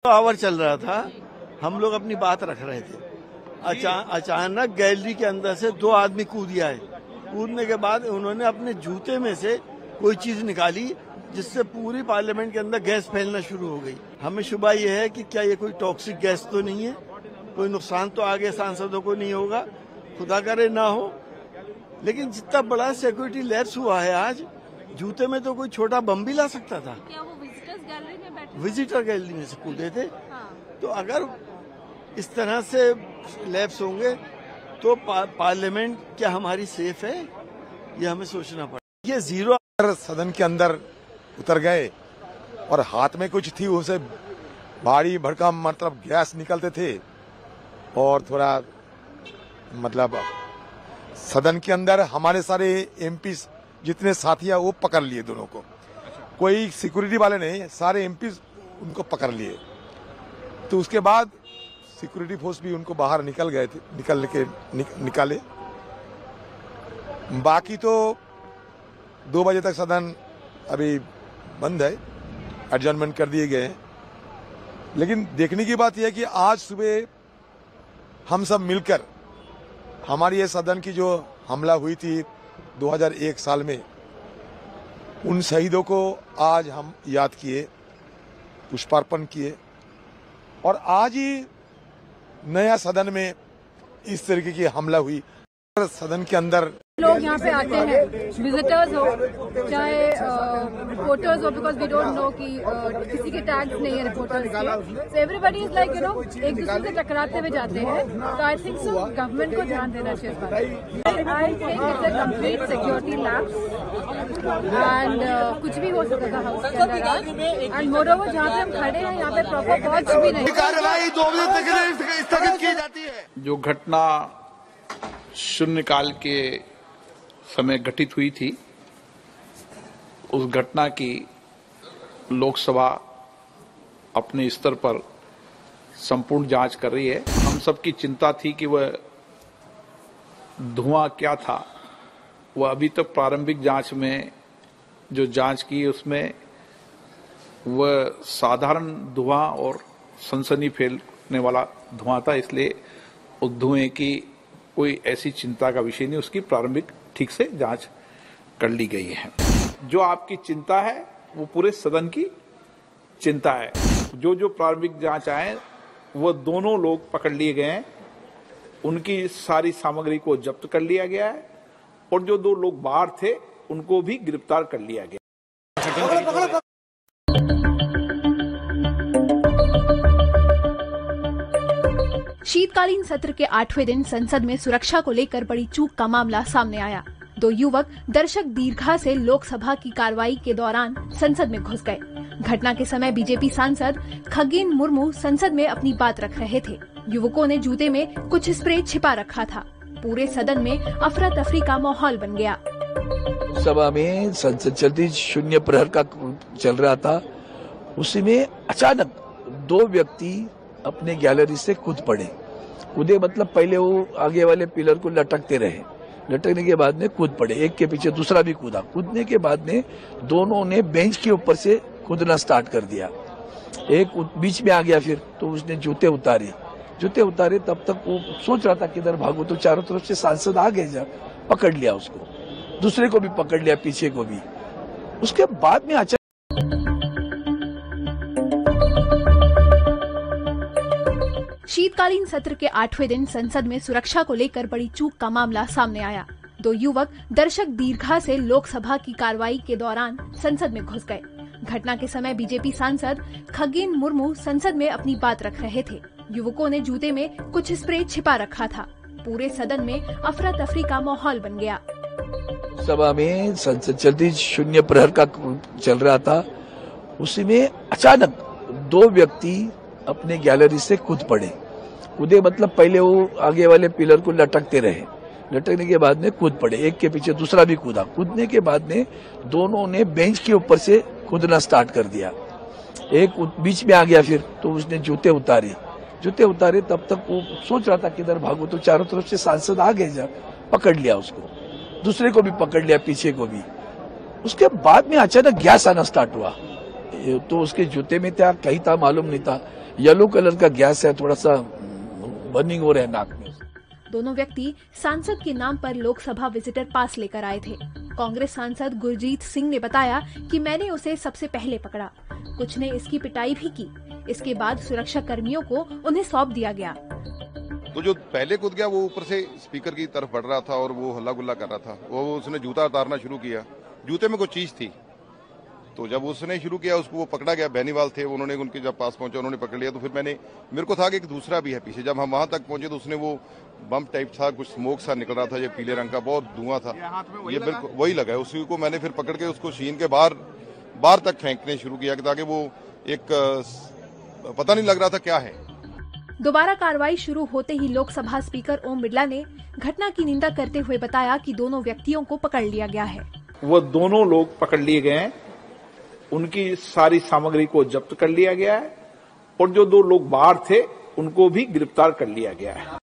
Our चल रहा था, हम लोग अपनी बात रख रहे थे। अचानक गैलरी के अंदर से दो आदमी कूद आए। कूदने के बाद उन्होंने अपने जूते में से कोई चीज निकाली जिससे पूरी पार्लियामेंट के अंदर गैस फैलना शुरू हो गई। हमें शुबा ये है कि क्या ये कोई टॉक्सिक गैस तो नहीं है, कोई नुकसान तो आगे सांसदों को नहीं होगा, खुदा करे ना हो। लेकिन जितना बड़ा सिक्योरिटी लैप्स हुआ है आज, जूते में तो कोई छोटा बम भी ला सकता था। क्या वो विजिटर्स गैलरी में बैठे? विजिटर गैलरी में से कूदे थे। हाँ। तो अगर इस तरह से लैप्स होंगे तो पार्लियामेंट क्या हमारी सेफ है, ये हमें सोचना पड़ेगा। ये जीरो सदन के अंदर उतर गए और हाथ में कुछ थी, उसे भारी भड़कम मतलब गैस निकलते थे और थोड़ा मतलब सदन के अंदर हमारे सारे एमपी जितने साथी हैं वो पकड़ लिए दोनों को। कोई सिक्योरिटी वाले नहीं, सारे एमपी उनको पकड़ लिए। तो उसके बाद सिक्योरिटी फोर्स भी उनको बाहर निकल गए थे, निकाले। बाकी तो 2 बजे तक सदन अभी बंद है, एडजर्नमेंट कर दिए गए हैं। लेकिन देखने की बात यह है कि आज सुबह हम सब मिलकर हमारी ये सदन की जो हमला हुई थी 2001 साल में, उन शहीदों को आज हम याद किए, पुष्पार्पण किए। और आज ही नया सदन में इस तरीके की हमला हुई। सदन के अंदर लोग यहाँ पे आते हैं, विजिटर्स हो चाहे रिपोर्टर्स हो, बिकॉज वी डोंट नो कि किसी के टैग्स नहीं है रिपोर्टर्स के। सो एवरीबडी इज लाइक एक दूसरे से टकराते हुए जाते हैं। तो आई थिंक सो गवर्नमेंट को ध्यान देना चाहिए इस पर। I think it's a complete security lapse and कुछ भी हो सकता था हाउस के अंदर। एंड मोरओवर जहाँ पे हम खड़े हैं यहाँ पे प्रॉपर वॉच भी नहीं। कार्रवाई 2 बजे तक स्थगित की जाती है। जो घटना शून्यकाल के समय घटित हुई थी, उस घटना की लोकसभा अपने स्तर पर संपूर्ण जांच कर रही है। हम सबकी चिंता थी कि वह धुआं क्या था। वह अभी तक प्रारंभिक जांच में जो जांच की उसमें वह साधारण धुआं और सनसनी फैलने वाला धुआं था, इसलिए उस धुएं की कोई ऐसी चिंता का विषय नहीं। उसकी प्रारंभिक ठीक से जांच कर ली गई है। जो आपकी चिंता है वो पूरे सदन की चिंता है। जो जो प्रारंभिक जांच आए वो दोनों लोग पकड़ लिए गए हैं, उनकी सारी सामग्री को जब्त कर लिया गया है और जो 2 लोग बाहर थे उनको भी गिरफ्तार कर लिया गया। शीतकालीन सत्र के 8वें दिन संसद में सुरक्षा को लेकर बड़ी चूक का मामला सामने आया। 2 युवक दर्शक दीर्घा से लोकसभा की कार्रवाई के दौरान संसद में घुस गए। घटना के समय बीजेपी सांसद खगेन मुर्मू संसद में अपनी बात रख रहे थे। युवकों ने जूते में कुछ स्प्रे छिपा रखा था। पूरे सदन में अफरा तफरी का माहौल बन गया। सभा में संसद चलती, शून्य प्रहर का चल रहा था। उसी में अचानक 2 व्यक्ति अपने गैलरी से कूद कूदे मतलब पहले वो आगे वाले पिलर को लटकते रहे, लटकने के बाद में कूद पड़े, एक के पीछे दूसरा भी कूदा। कूदने के बाद में दोनों ने बेंच के ऊपर से कूदना स्टार्ट कर दिया। एक बीच में आ गया, फिर तो उसने जूते उतारे। तब तक वो सोच रहा था किधर भागो, तो चारों तरफ से सांसद आ गए, जब पकड़ लिया उसको, दूसरे को भी पकड़ लिया, पीछे को भी। उसके बाद में अचानक शीतकालीन सत्र के 8वें दिन संसद में सुरक्षा को लेकर बड़ी चूक का मामला सामने आया। 2 युवक दर्शक दीर्घा से लोकसभा की कार्रवाई के दौरान संसद में घुस गए। घटना के समय बीजेपी सांसद खगेन मुर्मू संसद में अपनी बात रख रहे थे। युवकों ने जूते में कुछ स्प्रे छिपा रखा था। पूरे सदन में अफरा तफरी का माहौल बन गया। सभा में संसद चलती, शून्य प्रहर का चल रहा था। उसी में अचानक 2 व्यक्ति अपने गैलरी से कूदे मतलब पहले वो आगे वाले पिलर को लटकते रहे, लटकने के बाद में कूद पड़े, एक के पीछे दूसरा भी कूदा। कूदने के बाद में दोनों ने बेंच के ऊपर से कूदना स्टार्ट कर दिया। एक बीच में आ गया, फिर तो उसने जूते उतारे। तब तक वो सोच रहा था किधर भागो, तो चारों तरफ से सांसद आ गए, जब पकड़ लिया उसको, दूसरे को भी पकड़ लिया, पीछे को भी। उसके बाद में अचानक गैस आना स्टार्ट हुआ। तो उसके जूते में था, कहीं था मालूम नहीं था, येलो कलर का गैस है, थोड़ा सा बर्निंग हो रहा है नाक में। दोनों व्यक्ति सांसद के नाम पर लोकसभा विजिटर पास लेकर आए थे। कांग्रेस सांसद गुरजीत सिंह ने बताया कि मैंने उसे सबसे पहले पकड़ा, कुछ ने इसकी पिटाई भी की। इसके बाद सुरक्षा कर्मियों को उन्हें सौंप दिया गया। तो जो पहले कूद गया वो ऊपर से स्पीकर की तरफ बढ़ रहा था और वो हल्ला गुल्ला कर रहा था। वो उसने जूता उतारना शुरू किया, जूते में कोई चीज थी, तो जब उसने शुरू किया उसको वो पकड़ा गया। बेनीवाल थे, उन्होंने उनके जब पास पहुंचा उन्होंने पकड़ लिया। तो फिर मेरे को था कि एक दूसरा भी है पीछे। जब हम वहां तक पहुंचे तो उसने वो बम टाइप था, कुछ स्मोक सा निकल रहा था, ये पीले रंग का बहुत धुआं था, ये बिल्कुल वही लगा है। उसी को मैंने फिर पकड़ के उसको शीन के बाहर तक फेंकने शुरू किया ताकि वो एक पता नहीं लग रहा था क्या है। दोबारा कार्रवाई शुरू होते ही लोकसभा स्पीकर ओम बिरला ने घटना की निंदा करते हुए बताया कि दोनों व्यक्तियों को पकड़ लिया गया है। वो दोनों लोग पकड़ लिए गए हैं, उनकी सारी सामग्री को जब्त कर लिया गया है और जो 2 लोग बाहर थे उनको भी गिरफ्तार कर लिया गया है।